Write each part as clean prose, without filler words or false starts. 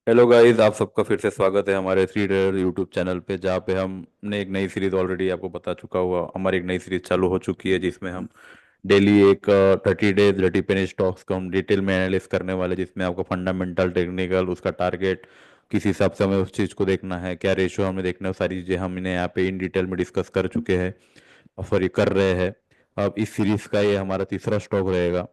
Hello guys, आप सबका फिर से स्वागत है हमारे थ्री डेयर यूट्यूब चैनल पे, जहाँ पे हमने एक नई सीरीज ऑलरेडी आपको बता चुका हुआ। हमारी एक नई सीरीज चालू हो चुकी है जिसमें हम डेली एक 30 डेज डर्टी पेनी स्टॉक्स को हम डिटेल में एनालिस करने वाले, जिसमें आपको फंडामेंटल, टेक्निकल, उसका टारगेट किस हिसाब से हमें उस चीज़ को देखना है, क्या रेशियो हमें देखना है, वो सारी चीज़ें हम इन्हें यहाँ पे इन डिटेल में डिस्कस कर चुके हैं। सॉरी, कर रहे हैं। अब इस सीरीज का ये हमारा तीसरा स्टॉक रहेगा।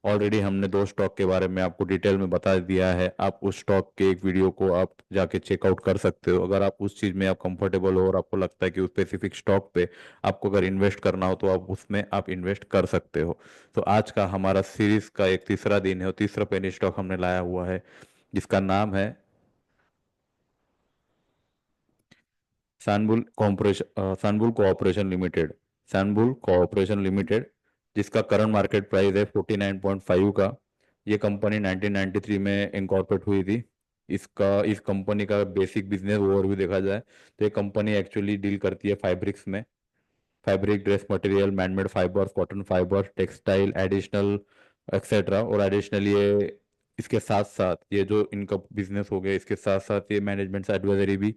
ऑलरेडी हमने दो स्टॉक के बारे में आपको डिटेल में बता दिया है। आप उस स्टॉक के एक वीडियो को आप जाके चेकआउट कर सकते हो। अगर आप उस चीज़ में आप कंफर्टेबल हो और आपको लगता है कि उस स्पेसिफिक स्टॉक पे आपको अगर इन्वेस्ट करना हो तो आप उसमें आप इन्वेस्ट कर सकते हो। तो आज का हमारा सीरीज का एक तीसरा दिन है और तीसरा पेनी स्टॉक हमने लाया हुआ है जिसका नाम है सैनबुल कोऑपरेशन लिमिटेड। सैनबुल कोऑपरेशन लिमिटेड, जिसका करंट मार्केट प्राइस है 49.5 का। ये कंपनी 1993 में इनकॉर्पोरेट हुई थी। इस कंपनी का बेसिक बिजनेस ओवरव्यू देखा जाए तो ये कंपनी एक्चुअली डील करती है फैब्रिक्स में। Fabric, dress material, manmade fibres, cotton fibre, textile, additional etcetera. और एडिशनल ये इसके साथ साथ ये जो इनका बिजनेस हो गया, इसके साथ साथ ये मैनेजमेंट एडवाइजरी भी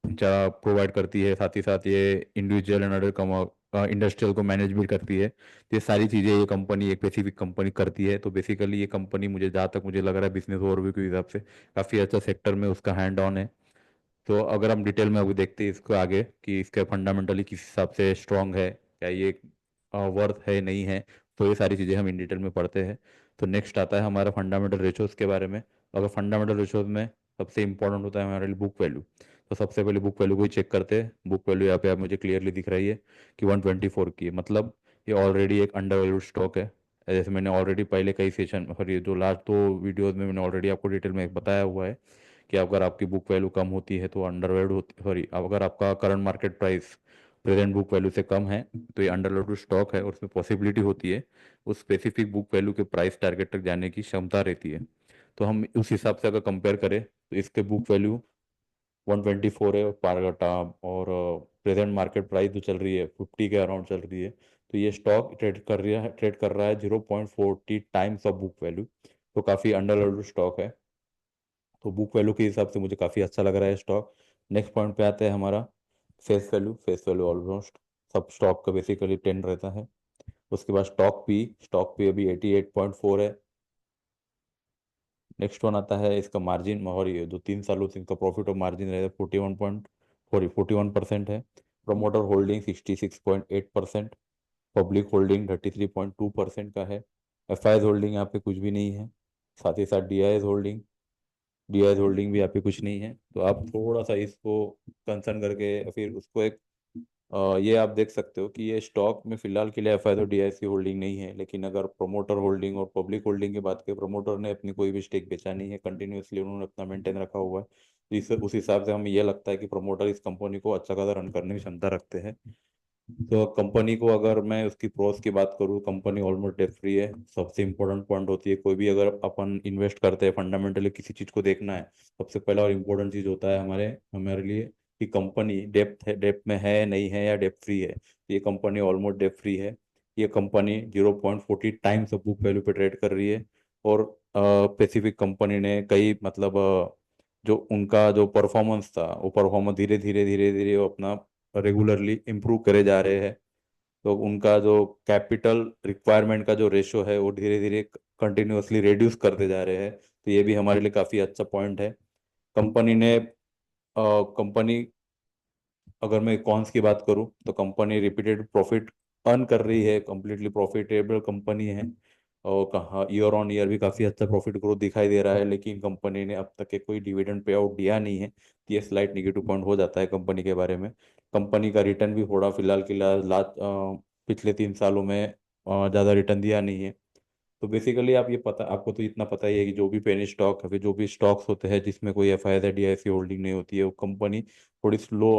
प्रोवाइड करती है। साथ ही साथ ये इंडिविजुअल एंड अदर इंडस्ट्रियल को मैनेज भी करती है। तो ये सारी चीज़ें ये कंपनी, एक स्पेसिफिक कंपनी करती है। तो बेसिकली ये कंपनी, मुझे जहाँ तक मुझे लग रहा है बिजनेस ओवरव्यू के हिसाब से, काफ़ी अच्छा सेक्टर में उसका हैंड ऑन है। तो अगर हम डिटेल में अभी देखते हैं इसको आगे कि इसके फंडामेंटली किस हिसाब से स्ट्रांग है, क्या ये वर्थ है नहीं है, तो ये सारी चीज़ें हम इन डिटेल में पढ़ते हैं। तो नेक्स्ट आता है हमारा फंडामेंटल रेशोज के बारे में। अगर फंडामेंटल रेशोज में सबसे इंपॉर्टेंट होता है हमारे लिए बुक वैल्यू। तो सबसे पहले बुक वैल्यू को ही चेक करते हैं। बुक वैल्यू यहाँ पे आप मुझे क्लियरली दिख रही है कि 124 की है। मतलब ये ऑलरेडी एक अंडर वैल्यूड स्टॉक है। जैसे मैंने ऑलरेडी पहले कई सेशन और ये जो लास्ट दो वीडियोज में मैंने ऑलरेडी आपको डिटेल में बताया हुआ है कि अगर आपकी बुक वैल्यू कम होती है तो अंडरवैल्यूड होती, सॉरी, अगर आपका current market price present book value से कम है तो ये अंडरवैल्यूड स्टॉक है और उसमें पॉसिबिलिटी होती है उस स्पेसिफिक बुक वैल्यू के प्राइस टारगेट तक जाने की क्षमता रहती है। तो हम उस हिसाब से अगर कंपेयर करें तो इसके बुक वैल्यू 124 है पारगटा, और प्रेजेंट मार्केट प्राइस जो चल रही है 50 के अराउंड चल रही है। तो ये स्टॉक ट्रेड कर रहा है 0.40 टाइम्स ऑफ बुक वैल्यू। तो काफ़ी अंडरवैल्यूड स्टॉक है। तो बुक वैल्यू के हिसाब से मुझे काफ़ी अच्छा लग रहा है स्टॉक। नेक्स्ट पॉइंट पे आते हैं हमारा face value. Face value almost सब स्टॉक का बेसिकली 10 रहता है। उसके बाद स्टॉक पी अभी 88.4 है। नेक्स्ट वन आता है इसका मार्जिन, और ये जो 3 सालों से इनका प्रॉफिट और मार्जिन रहेगा 41% है। Promoter holding 66.8%। पब्लिक होल्डिंग 33.2% का है। एफ आई होल्डिंग यहाँ पे कुछ भी नहीं है। साथ ही साथ डी आई होल्डिंग भी यहाँ पे कुछ नहीं है। तो आप थोड़ा सा इसको कंसर्न करके फिर उसको एक ये आप देख सकते हो कि ये स्टॉक में फिलहाल के लिए एफ आई तो डी आई की होल्डिंग नहीं है। लेकिन अगर प्रमोटर होल्डिंग और पब्लिक होल्डिंग की बात करें, प्रमोटर ने अपनी कोई भी स्टेक बेचा नहीं है, कंटिन्यूअसली उन्होंने अपना मेंटेन रखा हुआ है। तो इस उस हिसाब से हमें यह लगता है कि प्रमोटर इस कंपनी को अच्छा खासा रन करने की क्षमता रखते हैं। तो कंपनी को अगर मैं उसकी प्रोस की बात करूँ, कंपनी ऑलमोस्ट डेट फ्री है। सबसे इंपॉर्टेंट पॉइंट होती है, कोई भी अगर अपन इन्वेस्ट करते हैं फंडामेंटली किसी चीज़ को देखना है, सबसे पहला और इम्पोर्टेंट चीज़ होता है हमारे हमारे लिए कि कंपनी डेप्थ में है नहीं है या डेप्थ फ्री है। तो ये कंपनी ऑलमोस्ट डेप्थ फ्री है। ये कंपनी 0.40 टाइम्स बुक वैल्यू पे ट्रेड कर रही है। और स्पेसिफिक कंपनी ने कई मतलब जो उनका जो परफॉर्मेंस था, वो परफॉर्मेंस धीरे धीरे वो अपना रेगुलरली इम्प्रूव करे जा रहे हैं। तो उनका जो कैपिटल रिक्वायरमेंट का जो रेशो है वो धीरे धीरे कंटिन्यूअसली रिड्यूस करते जा रहे हैं। तो ये भी हमारे लिए काफ़ी अच्छा पॉइंट है। कंपनी अगर मैं कॉन्स की बात करूं तो कंपनी रिपीटेड प्रॉफिट अर्न कर रही है, कंप्लीटली प्रॉफिटेबल कंपनी है। और कहाँ ईयर ऑन ईयर भी काफ़ी अच्छा प्रॉफिट ग्रोथ दिखाई दे रहा है। लेकिन कंपनी ने अब तक के कोई डिविडेंड पे आउट दिया नहीं है, तो ये स्लाइट निगेटिव पॉइंट हो जाता है कंपनी के बारे में। कंपनी का रिटर्न भी थोड़ा फिलहाल के लास्ट पिछले 3 सालों में ज़्यादा रिटर्न दिया नहीं है। तो बेसिकली आप ये पता, आपको तो इतना पता ही है कि जो भी पेनी स्टॉक है, फिर जो भी स्टॉक्स होते हैं जिसमें कोई एफ आई या डी आई सी होल्डिंग नहीं होती है, वो कंपनी थोड़ी स्लो,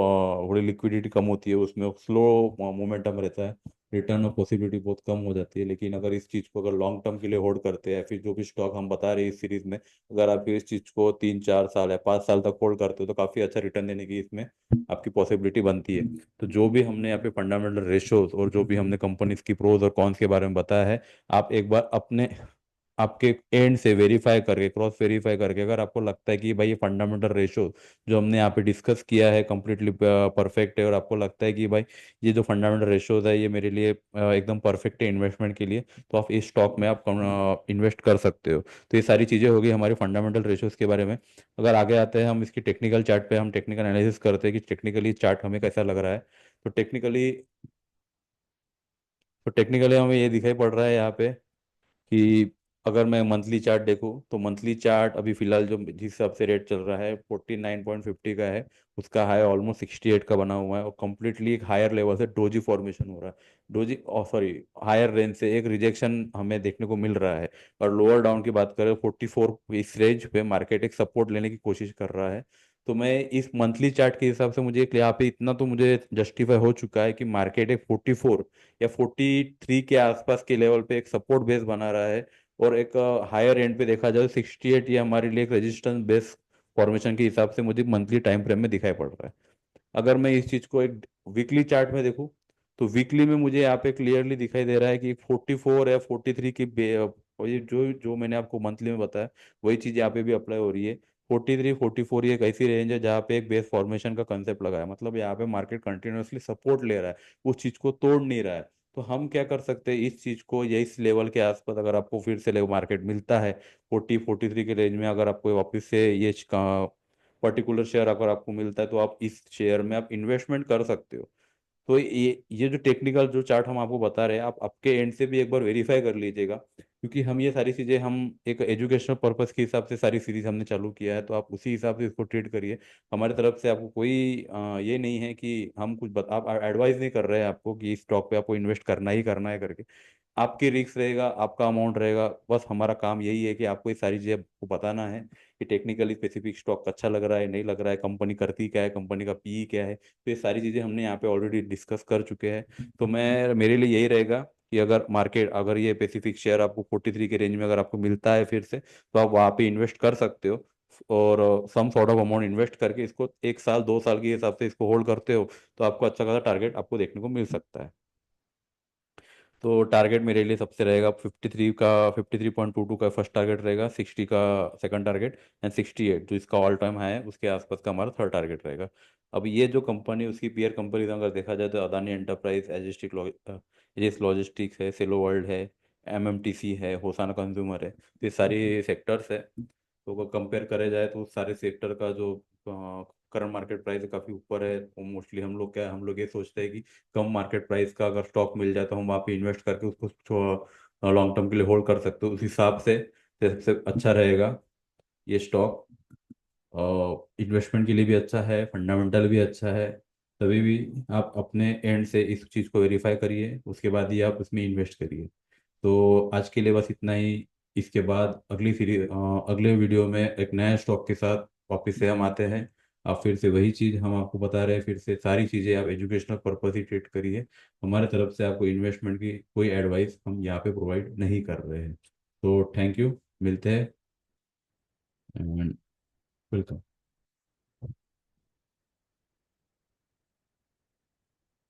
थोड़ी लिक्विडिटी कम होती है, उसमें स्लो मोमेंटम रहता है। रिटर्न ऑफ पॉसिबिलिटी बहुत कम हो जाती है। लेकिन अगर इस चीज़ को अगर लॉन्ग टर्म के लिए होल्ड करते हैं, फिर जो भी स्टॉक हम बता रहे हैं इस सीरीज में, अगर आप इस चीज़ को 3 4 साल या 5 साल तक होल्ड करते हो तो काफ़ी अच्छा रिटर्न देने की इसमें आपकी पॉसिबिलिटी बनती है। तो जो भी हमने यहाँ पे फंडामेंटल रेशियोज और जो भी हमने कंपनीज की प्रोज और कॉन्स के बारे में बताया है, आप एक बार अपने आपके एंड से वेरीफाई करके, क्रॉस वेरीफाई करके, अगर आपको लगता है कि भाई ये फंडामेंटल रेशो जो हमने यहाँ पे डिस्कस किया है कंप्लीटली परफेक्ट है, और आपको लगता है कि भाई ये जो फंडामेंटल रेशोज है ये मेरे लिए एकदम परफेक्ट है इन्वेस्टमेंट के लिए, तो आप इस स्टॉक में आप इन्वेस्ट कर सकते हो। तो ये सारी चीज़ें होगी हमारी फंडामेंटल रेशोज के बारे में। अगर आगे आते हैं हम इसकी टेक्निकल चार्ट पे, हम टेक्निकल एनालिसिस करते हैं कि टेक्निकली चार्ट हमें कैसा लग रहा है। तो टेक्निकली तो टेक्निकली हमें ये दिखाई पड़ रहा है यहाँ पे कि अगर मैं मंथली चार्ट देखूं तो मंथली चार्ट अभी फिलहाल जो जिस हिसाब से रेट चल रहा है 49.50 का है, उसका हाई ऑलमोस्ट 68 का बना हुआ है, और कम्प्लीटली एक हायर लेवल से डोजी फॉर्मेशन हो रहा है। डोजी सॉरी, हायर रेंज से एक रिजेक्शन हमें देखने को मिल रहा है। और लोअर डाउन की बात करें 44, इस रेंज पे मार्केट एक सपोर्ट लेने की कोशिश कर रहा है। तो मैं इस मंथली चार्ट के हिसाब से मुझे एक यहाँ पे इतना तो मुझे जस्टिफाई हो चुका है कि मार्केट एक 44 या 43 के आसपास के लेवल पे एक सपोर्ट बेस बना रहा है। और एक हायर एंड पे देखा जाए 68 ये हमारे लिए एक रेजिस्टेंस बेस फॉर्मेशन के हिसाब से मुझे मंथली टाइम फ्रेम में दिखाई पड़ रहा है। अगर मैं इस चीज को एक वीकली चार्ट में देखूं तो वीकली में मुझे यहाँ पे क्लियरली दिखाई दे रहा है कि 44 या 43 की और ये जो जो मैंने आपको मंथली में बताया वही चीज यहाँ पे भी अप्लाई हो रही है। 43 44 ये एक ऐसी रेंज है जहाँ पे एक बेस फॉर्मेशन का कंसेप्ट लगा है, मतलब यहाँ पे मार्केट कंटिन्यूअसली सपोर्ट ले रहा है, उस चीज को तोड़ नहीं रहा है। तो हम क्या कर सकते हैं, इस चीज को या इस लेवल के आसपास अगर आपको फिर से मार्केट मिलता है 43 के रेंज में, अगर आपको वापस से ये पर्टिकुलर शेयर अगर आपको मिलता है तो आप इस शेयर में आप इन्वेस्टमेंट कर सकते हो। तो ये जो टेक्निकल जो चार्ट हम आपको बता रहे हैं, आप आपके एंड से भी एक बार वेरीफाई कर लीजिएगा, क्योंकि हम ये सारी चीज़ें हम एक एजुकेशनल पर्पस के हिसाब से सारी सीरीज हमने चालू किया है, तो आप उसी हिसाब से इसको ट्रीट करिए। हमारी तरफ से आपको कोई ये नहीं है कि हम कुछ आप एडवाइस नहीं कर रहे हैं आपको कि इस स्टॉक पे आपको इन्वेस्ट करना ही करना है करके। आपकी रिस्क रहेगा, आपका अमाउंट रहेगा, बस हमारा काम यही है कि आपको ये सारी चीज़ें आपको बताना है कि टेक्निकली स्पेसिफिक स्टॉक अच्छा लग रहा है नहीं लग रहा है, कंपनी करती क्या है, कंपनी का पीई क्या है, तो ये सारी चीज़ें हमने यहाँ पे ऑलरेडी डिस्कस कर चुके हैं। तो मैं मेरे लिए यही रहेगा कि अगर मार्केट अगर ये स्पेसिफिक शेयर आपको 43 के रेंज में अगर आपको मिलता है फिर से, तो आप वहाँ पे इन्वेस्ट कर सकते हो। और some sort of amount invest करके इसको 1 साल 2 साल के हिसाब से इसको होल्ड करते हो, तो आपको अच्छा खासा टारगेट आपको देखने को मिल सकता है। तो टारगेट मेरे लिए सबसे रहेगा 53.22 का फर्स्ट टारगेट रहेगा, 60 का सेकंड टारगेट, एंड 68 जो इसका ऑल टाइम हाई है उसके आसपास का हमारा थर्ड टारगेट रहेगा। अब ये जो कंपनी उसकी पीयर कंपनी अगर देखा जाए तो अदानी एंटरप्राइज, एजिस लॉजिस्टिक्स है, सेलो वर्ल्ड है, एमएमटीसी है, होसाना कंज्यूमर है, तो ये सारी सेक्टर्स है। तो अगर कंपेयर करे जाए तो उस सारे सेक्टर का जो करंट मार्केट प्राइस है काफ़ी ऊपर है। मोस्टली हम लोग ये सोचते हैं कि कम मार्केट प्राइस का अगर स्टॉक मिल जाए तो हम वहाँ पे इन्वेस्ट करके उसको लॉन्ग टर्म के लिए होल्ड कर सकते हो, उस हिसाब से तो सबसे अच्छा रहेगा ये स्टॉक। इन्वेस्टमेंट के लिए भी अच्छा है, फंडामेंटल भी अच्छा है। तभी भी आप अपने एंड से इस चीज़ को वेरीफाई करिए, उसके बाद ही आप उसमें इन्वेस्ट करिए। तो आज के लिए बस इतना ही। इसके बाद अगले वीडियो में एक नए स्टॉक के साथ वापस से हम आते हैं। आप फिर से वही चीज़ हम आपको बता रहे हैं, फिर से सारी चीज़ें आप एजुकेशनल पर्पज ही ट्रीट करिए। हमारे तरफ से आपको इन्वेस्टमेंट की कोई एडवाइस हम यहाँ पे प्रोवाइड नहीं कर रहे हैं। तो थैंक यू, मिलते हैं, एंड वेलकम।